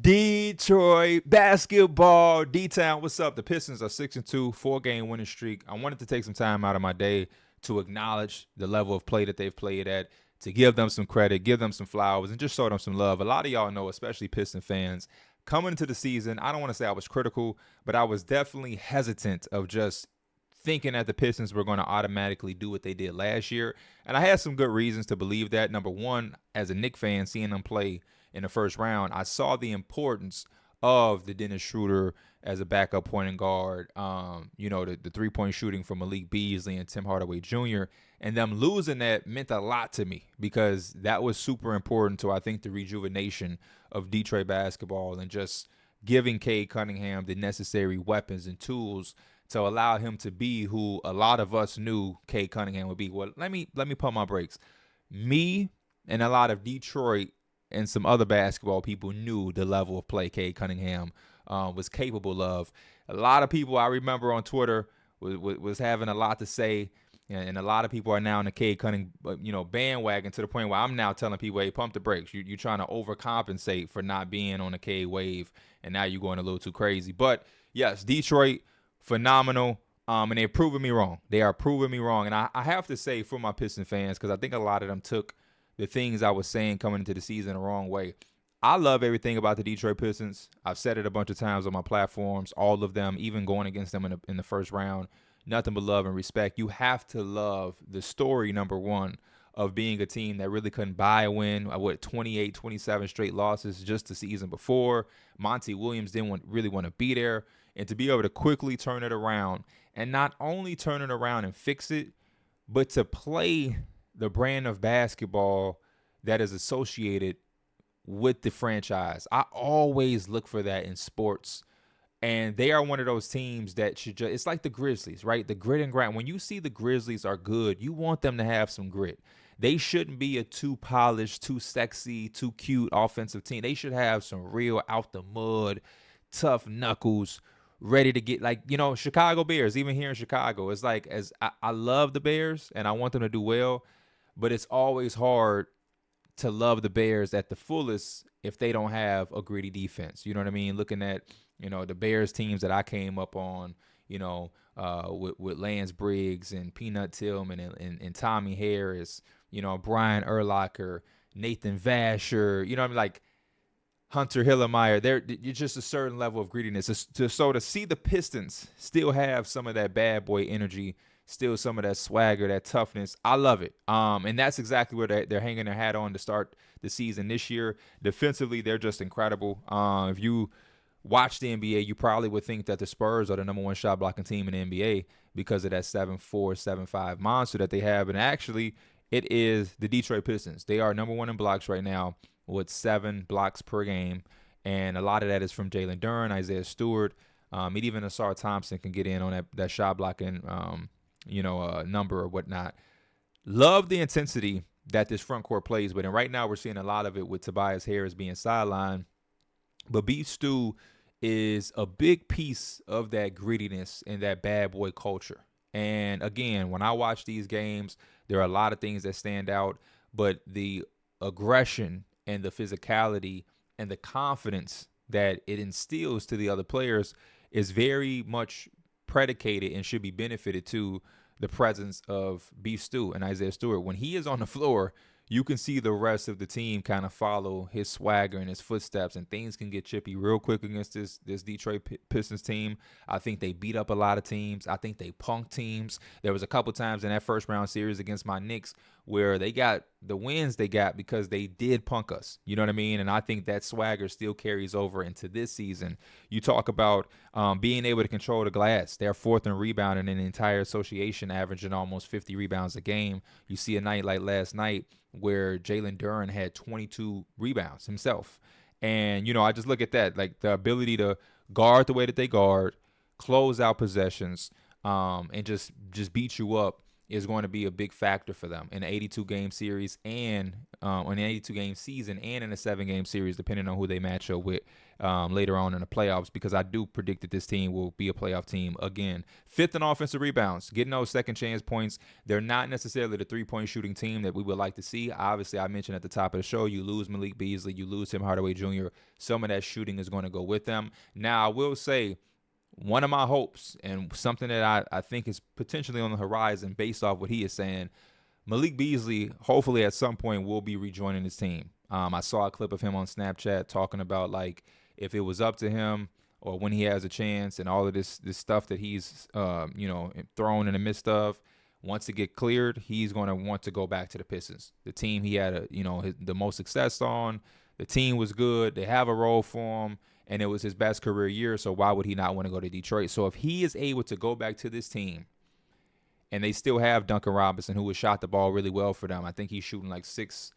Detroit basketball, D-Town, what's up? The Pistons are 6-2, 4-game winning streak. I wanted to take some time out of my day to acknowledge the level of play that they've played at, to give them some credit, give them some flowers, and just show them some love. A lot of y'all know, especially Piston fans, coming into the season, I don't want to say I was critical, but I was definitely hesitant of just thinking that the Pistons were going to automatically do what they did last year. And I had some good reasons to believe that. Number one, as a Knicks fan, seeing them play in the first round, I saw the importance of the Dennis Schroeder as a backup point and guard. The three-point shooting from Malik Beasley and Tim Hardaway Jr. And them losing that meant a lot to me because that was super important to, I think, the rejuvenation of Detroit basketball and just giving Cade Cunningham the necessary weapons and tools to allow him to be who a lot of us knew Cade Cunningham would be. Well, let me pump my brakes. Me and a lot of Detroit and some other basketball people knew the level of play Cade Cunningham was capable of. A lot of people I remember on Twitter was having a lot to say, and a lot of people are now in the Cade Cunningham bandwagon to the point where I'm now telling people, hey, pump the brakes. You're trying to overcompensate for not being on the Cade wave, and now you're going a little too crazy. But, yes, Detroit, phenomenal, and they're proving me wrong. They are proving me wrong. And I have to say for my Piston fans, because I think a lot of them took the things I was saying coming into the season the wrong way. I love everything about the Detroit Pistons. I've said it a bunch of times on my platforms, all of them, even going against them in the first round. Nothing but love and respect. You have to love the story, number one, of being a team that really couldn't buy a win. 28, 27 straight losses just the season before. Monty Williams didn't really want to be there. And to be able to quickly turn it around, and not only turn it around and fix it, but to play the brand of basketball that is associated with the franchise. I always look for that in sports. And they are one of those teams that should just, it's like the Grizzlies, right? The grit and grind. When you see the Grizzlies are good, you want them to have some grit. They shouldn't be a too polished, too sexy, too cute offensive team. They should have some real out the mud, tough knuckles, ready to get, Chicago Bears, even here in Chicago. It's like, I love the Bears and I want them to do well, but it's always hard to love the Bears at the fullest if they don't have a gritty defense. You know what I mean? Looking at, the Bears teams that I came up on, with Lance Briggs and Peanut Tillman and Tommy Harris, Brian Urlacher, Nathan Vasher, like Hunter Hillemeyer. You're just a certain level of grittiness. So to see the Pistons still have some of that bad boy energy, still some of that swagger, that toughness, I love it. And that's exactly where they're hanging their hat on to start the season this year. Defensively, they're just incredible. If you watch the NBA, you probably would think that the Spurs are the number one shot blocking team in the NBA because of that 7'4", 7'5" monster that they have. And actually, it is the Detroit Pistons. They are number one in blocks right now with 7 blocks per game. And a lot of that is from Jalen Duren, Isaiah Stewart, and even Asar Thompson can get in on that shot blocking number or whatnot. Love the intensity that this front court plays with. And right now we're seeing a lot of it with Tobias Harris being sidelined. But Beef Stew is a big piece of that grittiness and that bad boy culture. And again, when I watch these games, there are a lot of things that stand out, but the aggression and the physicality and the confidence that it instills to the other players is very much predicated and should be benefited to the presence of Beef Stew and Isaiah Stewart. When he is on the floor, you can see the rest of the team kind of follow his swagger and his footsteps, and things can get chippy real quick against this Detroit Pistons team. I think they beat up a lot of teams. I think they punked teams. There was a couple times in that first round series against my Knicks where they got the wins they got because they did punk us. You know what I mean? And I think that swagger still carries over into this season. You talk about being able to control the glass. They're fourth in rebounding in the entire association, averaging almost 50 rebounds a game. You see a night like last night where Jalen Duren had 22 rebounds himself. And, I just look at that, like the ability to guard the way that they guard, close out possessions, and just beat you up is going to be a big factor for them in an 82 game series and in an 82 game season and in a 7 game series, depending on who they match up with later on in the playoffs, because I do predict that this team will be a playoff team again. Fifth in offensive rebounds, getting those second chance points. They're not necessarily the 3-point shooting team that we would like to see. Obviously, I mentioned at the top of the show, you lose Malik Beasley, you lose Tim Hardaway Jr. Some of that shooting is going to go with them. Now, I will say, one of my hopes and something that I think is potentially on the horizon based off what he is saying, Malik Beasley hopefully at some point will be rejoining his team. I saw a clip of him on Snapchat talking about, like, if it was up to him or when he has a chance and all of this stuff that he's thrown in the midst of, once it get cleared, he's going to want to go back to the Pistons, the team he had the most success on. The team was good. They have a role for him, and it was his best career year, so why would he not want to go to Detroit? So if he is able to go back to this team, and they still have Duncan Robinson, who has shot the ball really well for them. I think he's shooting like he's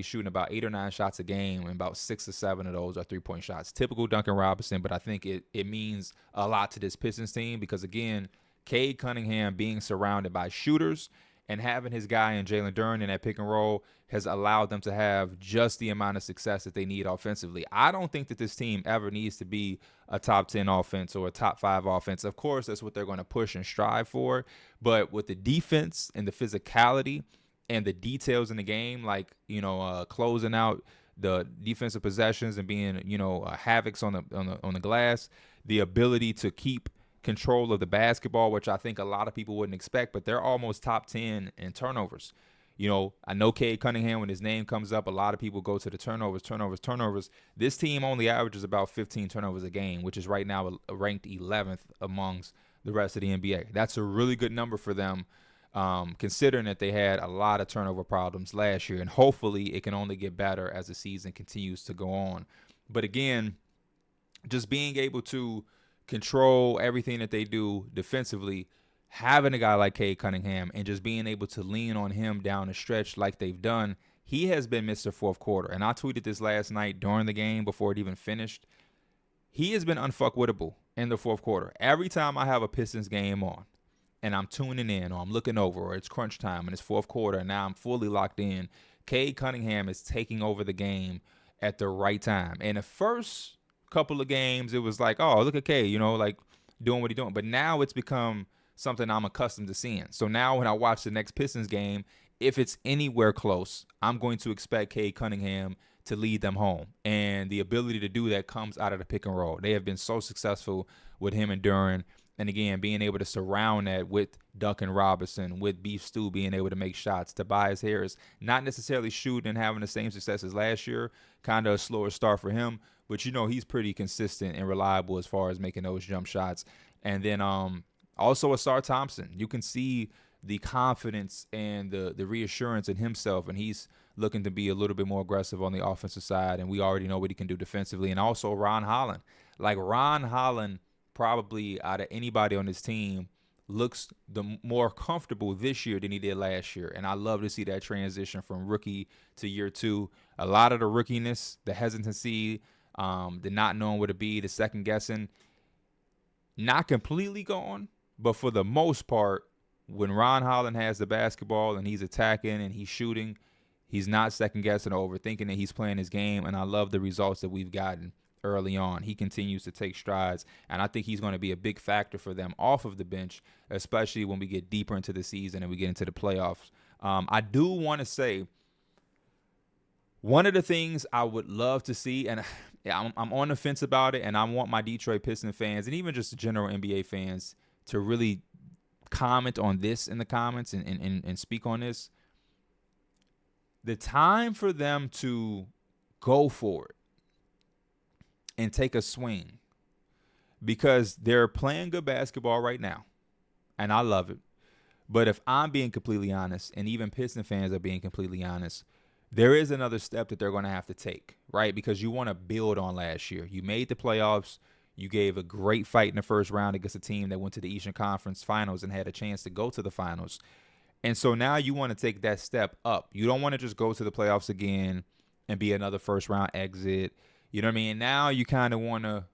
shooting about 8 or 9 shots a game, and about 6 or 7 of those are 3-point shots. Typical Duncan Robinson, but I think it means a lot to this Pistons team because, again, Cade Cunningham being surrounded by shooters and having his guy in Jalen Duren in that pick and roll has allowed them to have just the amount of success that they need offensively. I don't think that this team ever needs to be a top 10 offense or a top 5 offense. Of course, that's what they're going to push and strive for. But with the defense and the physicality and the details in the game, like, closing out the defensive possessions and being, havocs on the glass, the ability to keep control of the basketball, which I think a lot of people wouldn't expect, but they're almost top 10 in turnovers. I know Cade Cunningham, when his name comes up, a lot of people go to the turnovers. This team only averages about 15 turnovers a game, which is right now ranked 11th amongst the rest of the NBA. That's a really good number for them, considering that they had a lot of turnover problems last year, and hopefully it can only get better as the season continues to go on. But again, just being able to control everything that they do defensively, having a guy like Cade Cunningham and just being able to lean on him down the stretch like they've done, he has been Mr. Fourth Quarter. And I tweeted this last night during the game before it even finished. He has been unfuckwittable in the fourth quarter. Every time I have a Pistons game on and I'm tuning in or I'm looking over or it's crunch time and it's fourth quarter and now I'm fully locked in, Cade Cunningham is taking over the game at the right time. And the first couple of games, it was like, oh, look at Cade, like doing what he's doing. But now it's become something I'm accustomed to seeing. So now when I watch the next Pistons game, if it's anywhere close, I'm going to expect Cade Cunningham to lead them home. And the ability to do that comes out of the pick and roll. They have been so successful with him and Duren. And again, being able to surround that with Duncan Robinson, with Beef Stew being able to make shots, Tobias Harris, not necessarily shooting and having the same success as last year, kind of a slower start for him. But, he's pretty consistent and reliable as far as making those jump shots. And then also Asar Thompson. You can see the confidence and the reassurance in himself, and he's looking to be a little bit more aggressive on the offensive side, and we already know what he can do defensively. And also Ron Holland. Like, Ron Holland, probably out of anybody on this team, looks the more comfortable this year than he did last year. And I love to see that transition from rookie to year 2. A lot of the rookiness, the hesitancy, the not knowing where to be, the second guessing, not completely gone. But for the most part, when Ron Holland has the basketball and he's attacking and he's shooting, he's not second guessing or overthinking it. He's playing his game. And I love the results that we've gotten early on. He continues to take strides, and I think he's going to be a big factor for them off of the bench, especially when we get deeper into the season and we get into the playoffs. I do want to say one of the things I would love to see, and I'm on the fence about it, and I want my Detroit Pistons fans and even just general NBA fans to really comment on this in the comments and speak on this. The time for them to go for it and take a swing, because they're playing good basketball right now, and I love it. But if I'm being completely honest, and even Piston fans are being completely honest, there is another step that they're going to have to take, right? Because you want to build on last year. You made the playoffs. You gave a great fight in the first round against a team that went to the Eastern Conference Finals and had a chance to go to the finals. And so now you want to take that step up. You don't want to just go to the playoffs again and be another first-round exit. You know what I mean? Now you kind of want to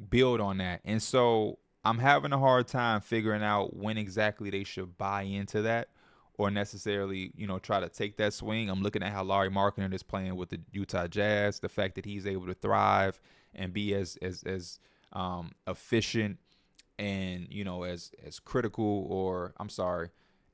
build on that. And so I'm having a hard time figuring out when exactly they should buy into that or necessarily, try to take that swing. I'm looking at how Larry Markkinen is playing with the Utah Jazz, the fact that he's able to thrive and be as efficient and, as critical, or I'm sorry,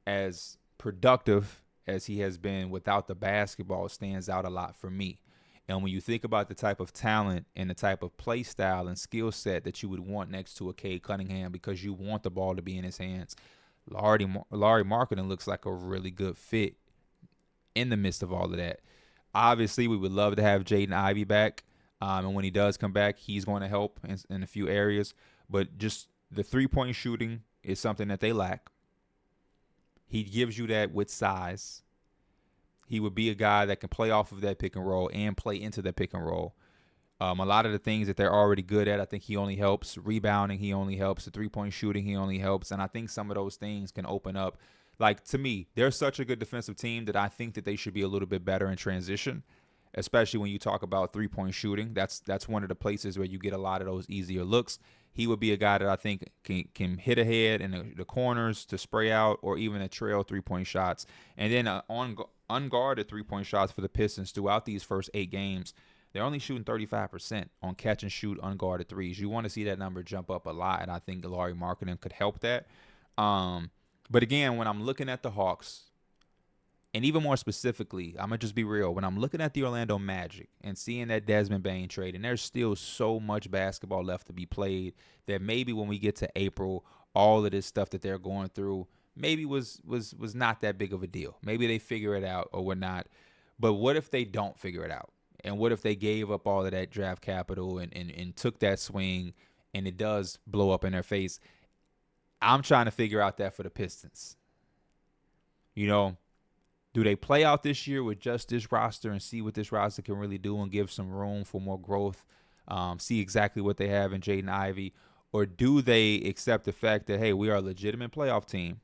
as productive as he has been without the basketball stands out a lot for me. And when you think about the type of talent and the type of play style and skill set that you would want next to a Cade Cunningham, because you want the ball to be in his hands, Larry Markkinen looks like a really good fit in the midst of all of that. Obviously, we would love to have Jaden Ivey back. And when he does come back, he's going to help in a few areas. But just the three-point shooting is something that they lack. He gives you that with size. He would be a guy that can play off of that pick and roll and play into that pick and roll. A lot of the things that they're already good at, I think he only helps. Rebounding, he only helps. The three-point shooting, he only helps. And I think some of those things can open up. Like, to me, they're such a good defensive team that I think that they should be a little bit better in transition, especially when you talk about three-point shooting. That's one of the places where you get a lot of those easier looks. He would be a guy that I think can hit ahead in the corners to spray out or even a trail three-point shots. And then on unguarded three-point shots for the Pistons throughout these first 8 games, they're only shooting 35% on catch and shoot unguarded threes. You want to see that number jump up a lot, and I think Larry Markkinen could help that. But again, when I'm looking at the Hawks, and even more specifically, I'm going to just be real. When I'm looking at the Orlando Magic and seeing that Desmond Bane trade, and there's still so much basketball left to be played, that maybe when we get to April, all of this stuff that they're going through maybe was not that big of a deal. Maybe they figure it out or whatnot. But what if they don't figure it out? And what if they gave up all of that draft capital and took that swing and it does blow up in their face? I'm trying to figure out that for the Pistons. Do they play out this year with just this roster and see what this roster can really do and give some room for more growth, see exactly what they have in Jaden Ivey? Or do they accept the fact that, hey, we are a legitimate playoff team?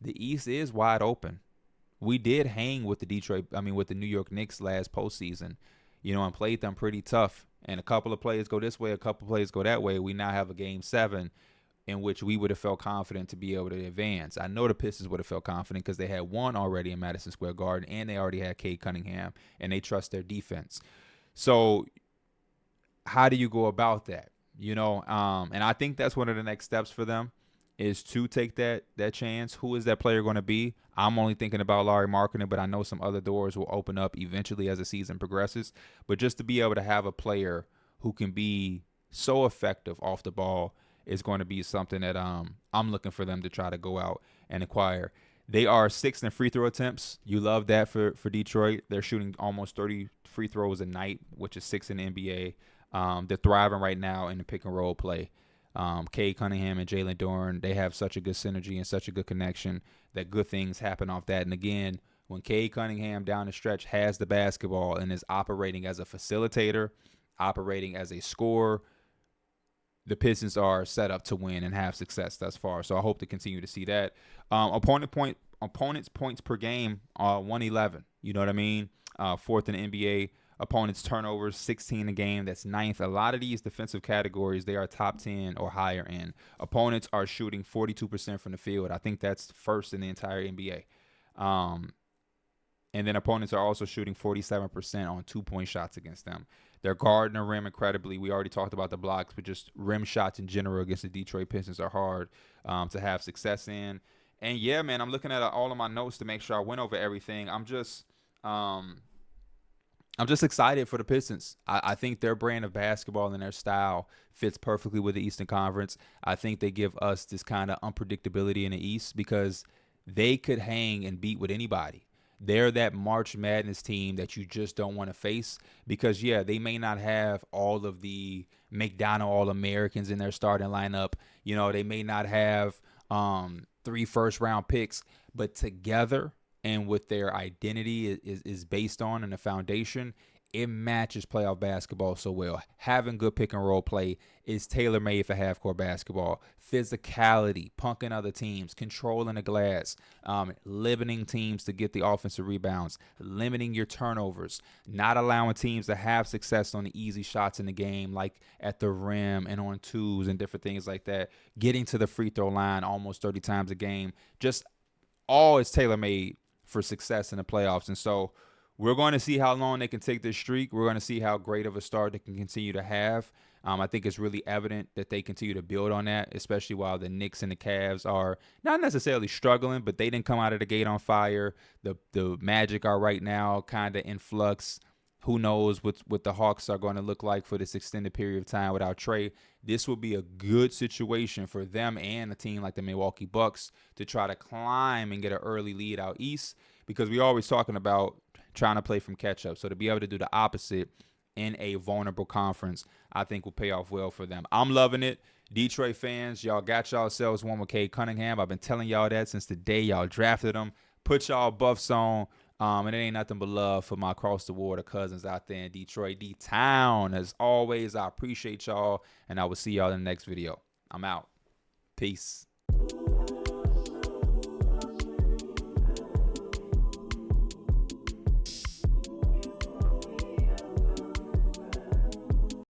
The East is wide open. We did hang with the New York Knicks last postseason, and played them pretty tough. And a couple of plays go this way, a couple of plays go that way. We now have a game 7 in which we would have felt confident to be able to advance. I know the Pistons would have felt confident because they had won already in Madison Square Garden, and they already had Cade Cunningham, and they trust their defense. So how do you go about that? And I think that's one of the next steps for them is to take that chance. Who is that player going to be? I'm only thinking about Larry Markkinen, but I know some other doors will open up eventually as the season progresses. But just to be able to have a player who can be so effective off the ball is going to be something that I'm looking for them to try to go out and acquire. They are 6th in free throw attempts. You love that for Detroit. They're shooting almost 30 free throws a night, which is 6th in the NBA. They're thriving right now in the pick and roll play. Cade Cunningham and Jalen Duren, they have such a good synergy and such a good connection that good things happen off that. And again, when Cade Cunningham down the stretch has the basketball and is operating as a facilitator, operating as a scorer, the Pistons are set up to win and have success thus far. So I hope to continue to see that. Opponents points per game, 111. You know what I mean? 4th in the NBA. Opponents turnovers, 16 a game. That's 9th. A lot of these defensive categories, they are top 10 or higher in. Opponents are shooting 42% from the field. I think that's first in the entire NBA. And then opponents are also shooting 47% on 2-point shots against them. They're guarding the rim incredibly. We already talked about the blocks, but just rim shots in general against the Detroit Pistons are hard to have success in. And yeah, man, I'm looking at all of my notes to make sure I went over everything. I'm just excited for the Pistons. I think their brand of basketball and their style fits perfectly with the Eastern Conference. I think they give us this kind of unpredictability in the East because they could hang and beat with anybody. They're that March Madness team that you just don't want to face because, yeah, they may not have all of the McDonald All-Americans in their starting lineup. They may not have 3 first-round picks, but together and with their identity is based on and the foundation, it matches playoff basketball so well. Having good pick and roll play is tailor made for half court basketball. Physicality, punking other teams, controlling the glass, limiting teams to get the offensive rebounds, limiting your turnovers, not allowing teams to have success on the easy shots in the game, like at the rim and on twos and different things like that. Getting to the free throw line almost 30 times a game. Just all is tailor made for success in the playoffs. And so we're going to see how long they can take this streak. We're going to see how great of a start they can continue to have. I think it's really evident that they continue to build on that, especially while the Knicks and the Cavs are not necessarily struggling, but they didn't come out of the gate on fire. The Magic are right now kind of in flux. Who knows what the Hawks are going to look like for this extended period of time without Trey. This will be a good situation for them and a team like the Milwaukee Bucks to try to climb and get an early lead out east, because we're always talking about trying to play from catch up. So to be able to do the opposite in a vulnerable conference, I think will pay off well for them. I'm loving it. Detroit fans, y'all got yourselves one with Cade Cunningham. I've been telling y'all that since the day y'all drafted him. Put y'all buffs on. And it ain't nothing but love for my across the water cousins out there in Detroit, D-Town. As always, I appreciate y'all, and I will see y'all in the next video. I'm out. Peace.